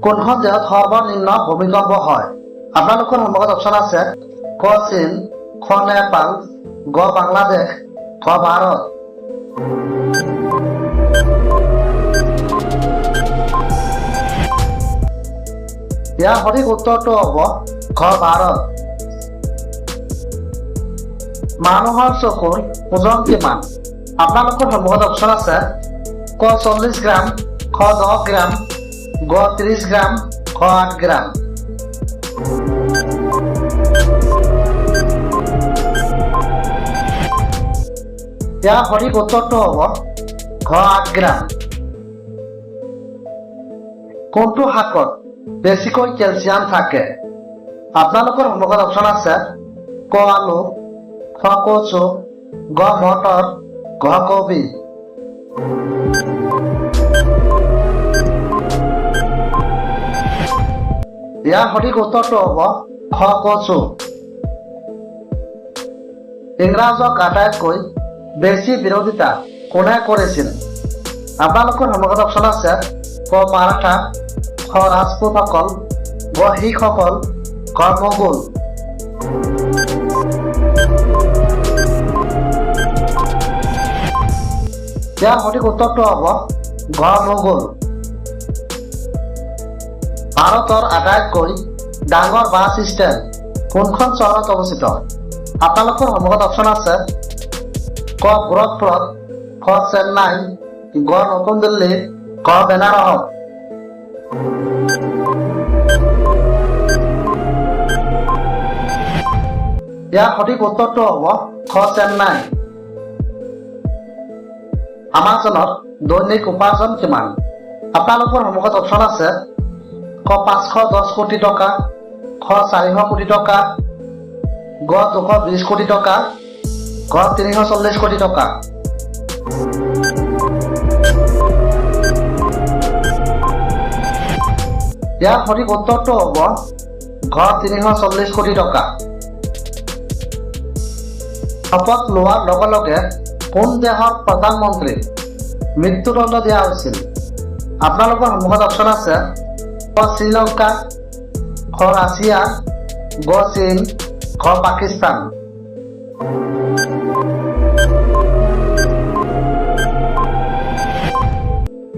কোনখন দেশত সৰ্বনিম্ন ভূমিকম্প হয়? আপোনালোকৰ সন্মুখত অপশ্যন আছে ক চীন, খ নেপাল, গ বাংলাদেশ, খ ভাৰত। ইয়াৰ সঠিক উত্তৰটো হ'ব খ ভাৰত। মানুহৰ চকুৰ ওজন কিমান? আপোনালোকৰ সন্মুখত অপশ্যন আছে ক 40 গ্ৰাম, খ 10 গ্ৰাম, গ 30 গ্ৰাম, খ 8 গ্ৰাম। ইয়াৰ সঠিক উত্তৰটো হ'ব খ 8 গ্ৰাম। কোনটো শাকত বেছিকৈ কেলছিয়াম থাকে? আপোনালোকৰ সন্মুখত অপশ্যন আছে ক আলু, খ কচু, গ মটৰ, ঘ কবি। ইয়াৰ সঠিক উত্তৰটো হ'ব খ কচু। ইংৰাজক আটাইতকৈ বেছি বিৰোধিতা কোনে কৰিছিল? আপোনালোকৰ সন্মুখত অপশ্যন আছে ক মাৰাঠা, খ ৰাজপুতসকল, গ শিখসকল, খ মোগল। ইয়াৰ সঠিক উত্তৰটো হ'ব ঘ মোগল। ভাৰতৰ আটাইতকৈ ডাঙৰ বাছ ষ্টেণ্ড কোনখন চহৰত অৱস্থিত? আপোনালোকৰ সন্মুখত অপশ্যন আছে ক গোৰখপুৰত, খ চেন্নাই, গ নতুন দিল্লী, খ বেনাৰস। ইয়াৰ সঠিক উত্তৰটো হ'ব খ চেন্নাই। আমাজনত দৈনিক উপাৰ্জন কিমান? আপোনালোকৰ সন্মুখত অপশ্যন আছে ক 510 কোটি টকা, খ 400 কোটি টকা, গ 220 কোটি টকা, গ 340 কোটি টকা। ইয়াৰ সঠিক উত্তৰটো হ'ব ঘ 340 কোটি টকা। শপত লোৱাৰ লগে লগে কোন দেশৰ প্ৰধানমন্ত্ৰীক মৃত্যুদণ্ড দিয়া হৈছিল? আপোনালোকৰ সন্মুখত অপশ্যন আছে ক শ্ৰীলংকা, খ ৰাছিয়া, গ চীন, খ পাকিস্তান।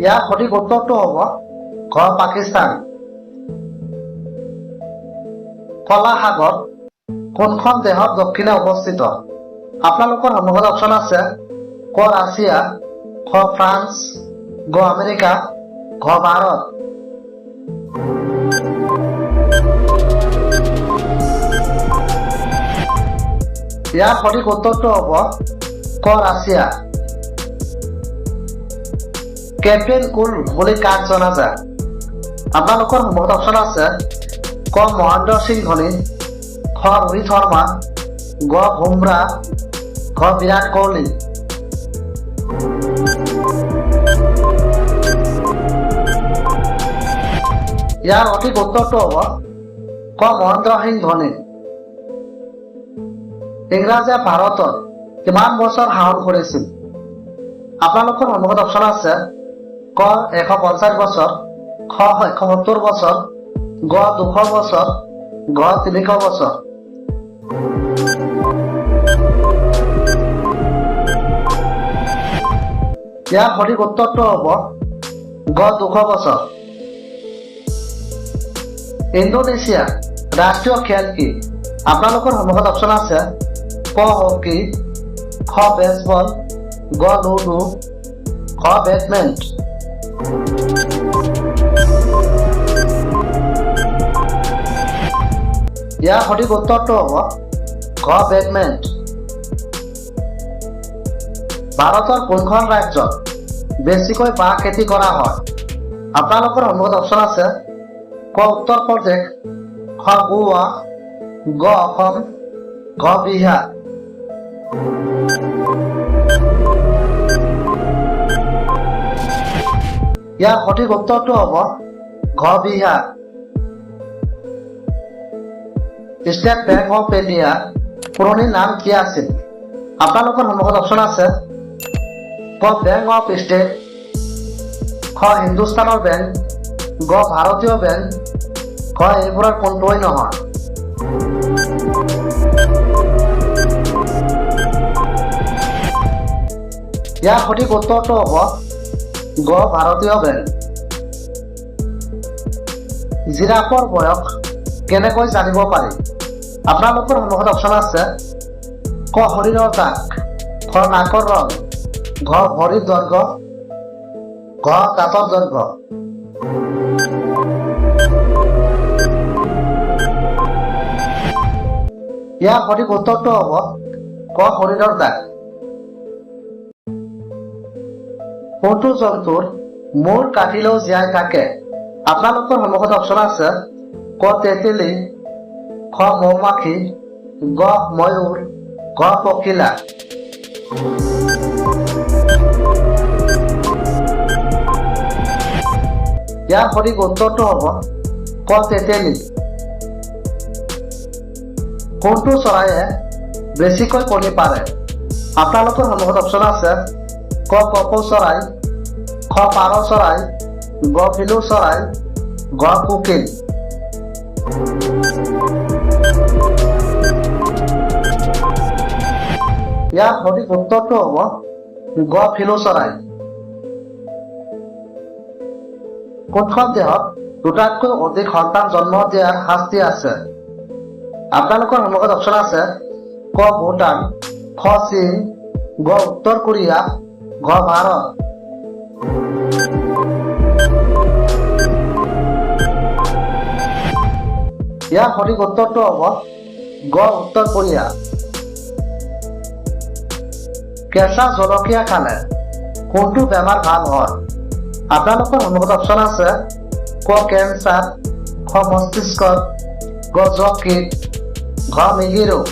ইয়াৰ সঠিক উত্তৰটো হ'ব খ পাকিস্তান। কলা সাগৰ কোনখন দেশৰ দক্ষিণে অৱস্থিত? আপোনালোকৰ সন্মুখত অপশ্যন আছে ক ৰাছিয়া, খ ফ্ৰান্স, গ আমেৰিকা, ঘ ভাৰত। ইয়াৰ সঠিক উত্তৰটো হ'ব ক ৰাছিয়া। কেপ্টেইন কুল বুলি কাক জনা যায়? আপোনালোকৰ সন্মুখত অপশ্যন আছে ক মহেন্দ্ৰ সিং ধোনী, খ ৰোহিত শৰ্মা, গ বুমৰা, ঘ বিৰাট কোহলি। ইয়াৰ সঠিক উত্তৰটো হ'ব ক মহেন্দ্ৰ সিং ধোনী। ইংৰাজে ভাৰতত কিমান বছৰ শাসন কৰিছিল? আপোনালোকৰ সন্মুখত অপশ্যন আছে ক 150 বছৰ, খ 170 বছৰ, গ 200 বছৰ, ঘ 300 বছৰ। ইয়াৰ সঠিক উত্তৰটো হ'ব গ 200 বছৰ। ইণ্ডোনেছিয়া ৰাষ্ট্ৰীয় খেল কি? আপোনালোকৰ সন্মুখত অপশ্যন আছে ক হকী, খ বেছবল, গ লুডু, খ বেডমিণ্টন। ইয়াৰ সঠিক উত্তৰটো হ'ব ঘ বেডমিণ্টন। ভাৰতৰ কোনখন ৰাজ্যত বেছিকৈ বাঁহ খেতি কৰা হয়? আপোনালোকৰ সন্মুখত অপশ্যন আছে ক উত্তৰ প্ৰদেশ, খ গোৱা, গ অসম, ঘ বিহাৰ। ইয়াৰ সঠিক উত্তৰটো হ'ব ঘ Bihar. State bank of India পুৰণি নাম কি আছিল? আপোনালোকৰ সন্মুখত অপশ্যন আছে ক বেংক অফ ষ্টেট, খ হিন্দুস্তানৰ বেংক, গ ভাৰতীয় বেংক, ঘ এইবোৰৰ কোনটোৱেই নহয়। ইয়াৰ সঠিক উত্তৰটো হ'ব গ ভাৰতীয় বেংক। জিৰাফৰ বয়স কেনেকৈ জানিব পাৰি? আপোনালোকৰ সন্মুখত অপশ্যন আছে ক শৰীৰৰ দাগ, খ নাকৰ ৰং, ঘ ভৰিৰ দৈৰ্ঘ্য, ঘ দাঁতৰ দৈৰ্ঘ্য। ইয়াৰ সঠিক উত্তৰটো হ'ব ক শৰীৰৰ দাগ। কোনটো জন্তুৰ মূৰ কাটিলেও জীয়াই থাকে? আপোনালোকৰ সন্মুখত অপশ্যন আছে ক তেঁতেলী, খ মৌমাখি, গ ময়ূৰ, ঘ পখিলা। ইয়াৰ সঠিক উত্তৰটো হ'ব ক তেঁতেলী। কোনটো চৰাইয়ে বেছিকৈ কণী পাৰে? আপোনালোকৰ সন্মুখত অপশ্যন আছে ক কপৌ চৰাই, খ পাৰ চৰাই, গ পিলু চৰাই, ঘ কোকিল। ইয়াৰ সঠিক উত্তৰটো হ'ব গ পিলু চৰাই। কোনখন দেশত দুটাতকৈ অধিক সন্তান জন্ম দিয়াৰ শাস্তি আছে? আপোনালোকৰ সন্মুখত অপশ্যন আছে ক ভূটান, খ চীন, গ উত্তৰ কোৰিয়া, ঘ ভাৰত। ইয়াৰ সঠিক উত্তৰটো হ'ব গ উত্তৰ কোৰিয়া। কেঁচা জলকীয়া খালে কোনটো বেমাৰ ভাল হয়? আপোনালোকৰ সন্মুখত অপশ্যন আছে ক কেঞ্চাৰ, খ মস্তিষ্কৰ, গ যকৃত, ঘ মৃগী ৰোগ।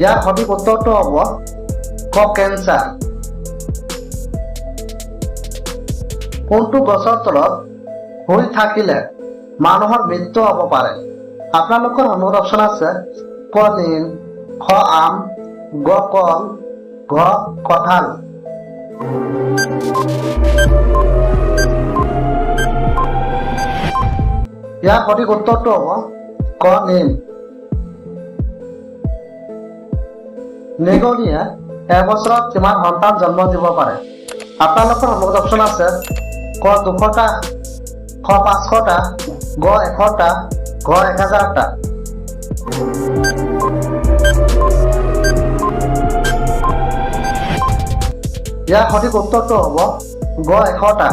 ইয়াৰ সঠিক উত্তৰটো হ'ব ক কেঞ্চাৰ। কোনটো গছৰ তলত শুই থাকিলে মানুহৰ মৃত্যু হ'ব পাৰে? আপোনালোকৰ সন্মুখত অপশ্যন আছে ক নিম, খ আম, গ কল, ঘ কঁঠাল। ইয়াৰ সঠিক উত্তৰটো হ'ব ক নিম। নিগনিয়ে এবছৰত কিমান সন্তান জন্ম দিব পাৰে? আপোনালোকৰ সন্মুখত অপশ্যন আছে ক 200টা, খ 500টা, গ 100টা, ঘ 1000টা। ইয়াৰ সঠিক উত্তৰটো হ'ব গ 100টা।